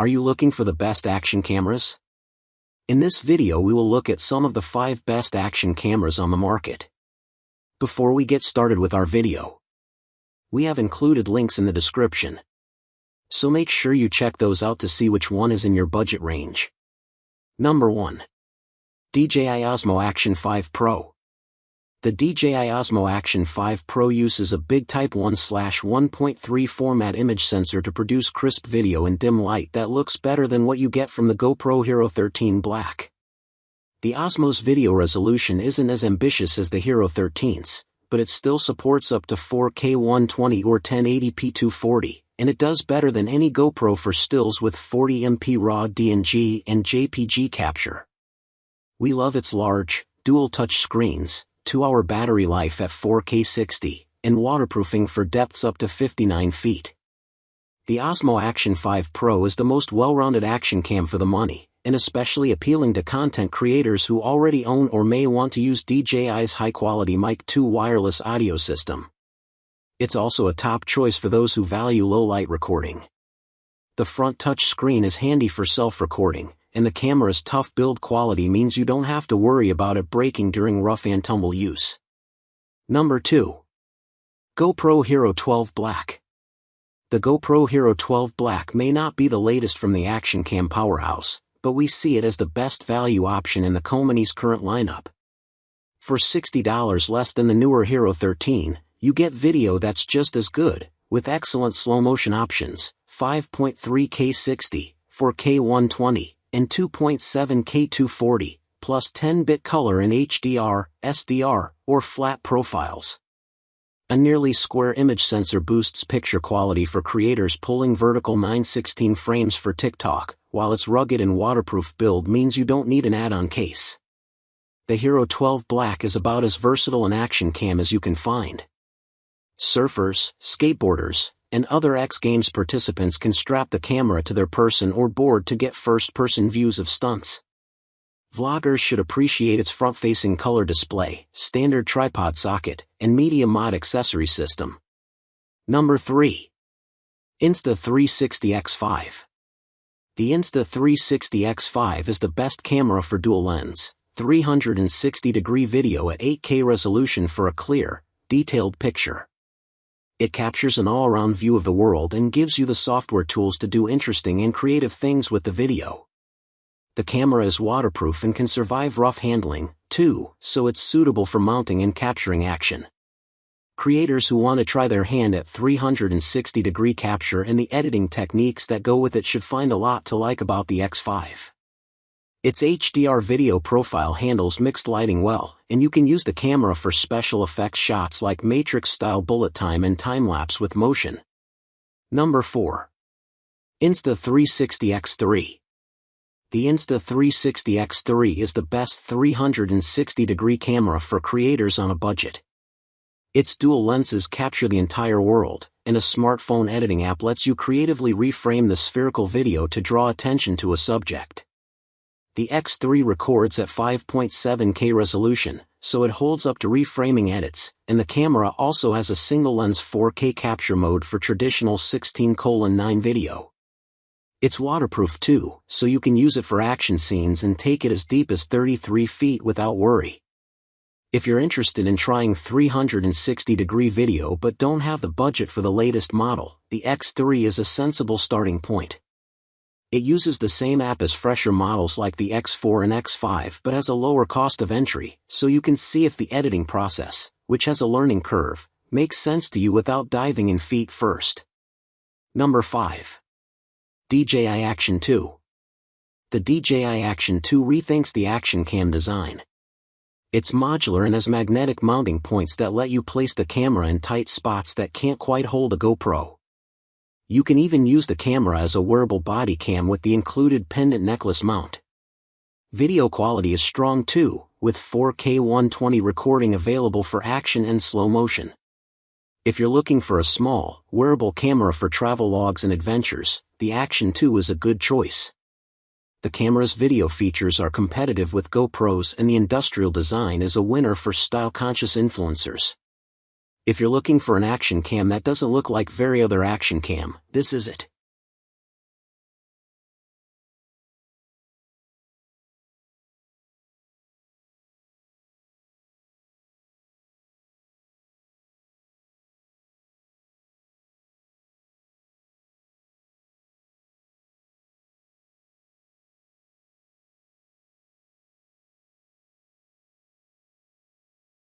Are you looking for the best action cameras? In this video we will look at some of the 5 best action cameras on the market. Before we get started with our video, we have included links in the description, so make sure you check those out to see which one is in your budget range. Number 1. DJI Osmo Action 5 Pro. The DJI Osmo Action 5 Pro uses a big Type 1/1.3 format image sensor to produce crisp video in dim light that looks better than what you get from the GoPro Hero 13 Black. The Osmo's video resolution isn't as ambitious as the Hero 13's, but it still supports up to 4K 120 or 1080p 240, and it does better than any GoPro for stills with 40MP RAW DNG and JPG capture. We love its large, dual touch screens, 2-hour battery life at 4K 60, and waterproofing for depths up to 59 feet. The Osmo Action 5 Pro is the most well-rounded action cam for the money, and especially appealing to content creators who already own or may want to use DJI's high-quality Mic 2 wireless audio system. It's also a top choice for those who value low-light recording. The front touch screen is handy for self-recording, and the camera's tough build quality means you don't have to worry about it breaking during rough and tumble use. Number 2. GoPro Hero 12 Black. The GoPro Hero 12 Black may not be the latest from the action cam powerhouse, but we see it as the best value option in the company's current lineup. For $60 less than the newer Hero 13, you get video that's just as good, with excellent slow-motion options, 5.3K 60, 4K 120, and 2.7K 240, plus 10-bit color in HDR, SDR, or flat profiles. A nearly square image sensor boosts picture quality for creators pulling vertical 9:16 frames for TikTok, while its rugged and waterproof build means you don't need an add-on case. The Hero 12 Black is about as versatile an action cam as you can find. Surfers, skateboarders, and other X Games participants can strap the camera to their person or board to get first-person views of stunts. Vloggers should appreciate its front-facing color display, standard tripod socket, and media mod accessory system. Number 3. Insta360 X5. The Insta360 X5 is the best camera for dual-lens, 360-degree video at 8K resolution for a clear, detailed picture. It captures an all-around view of the world and gives you the software tools to do interesting and creative things with the video. The camera is waterproof and can survive rough handling, too, so it's suitable for mounting and capturing action. Creators who want to try their hand at 360-degree capture and the editing techniques that go with it should find a lot to like about the X5. Its HDR video profile handles mixed lighting well, and you can use the camera for special effects shots like Matrix-style bullet time and time-lapse with motion. Number 4. Insta360 X3. The Insta360 X3 is the best 360-degree camera for creators on a budget. Its dual lenses capture the entire world, and a smartphone editing app lets you creatively reframe the spherical video to draw attention to a subject. The X3 records at 5.7K resolution, so it holds up to reframing edits, and the camera also has a single-lens 4K capture mode for traditional 16:9 video. It's waterproof too, so you can use it for action scenes and take it as deep as 33 feet without worry. If you're interested in trying 360-degree video but don't have the budget for the latest model, the X3 is a sensible starting point. It uses the same app as fresher models like the X4 and X5 but has a lower cost of entry, so you can see if the editing process, which has a learning curve, makes sense to you without diving in feet first. Number 5. DJI Action 2. The DJI Action 2 rethinks the action cam design. It's modular and has magnetic mounting points that let you place the camera in tight spots that can't quite hold a GoPro. You can even use the camera as a wearable body cam with the included pendant necklace mount. Video quality is strong too, with 4K 120 recording available for action and slow motion. If you're looking for a small, wearable camera for travel logs and adventures, the Action 2 is a good choice. The camera's video features are competitive with GoPros and the industrial design is a winner for style-conscious influencers. If you're looking for an action cam that doesn't look like every other action cam, this is it.